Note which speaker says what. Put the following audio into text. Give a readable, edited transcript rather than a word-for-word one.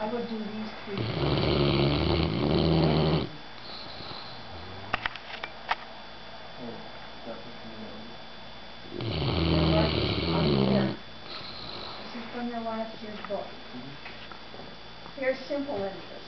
Speaker 1: I would do these three. This is from your last year's book. Here's simple interest.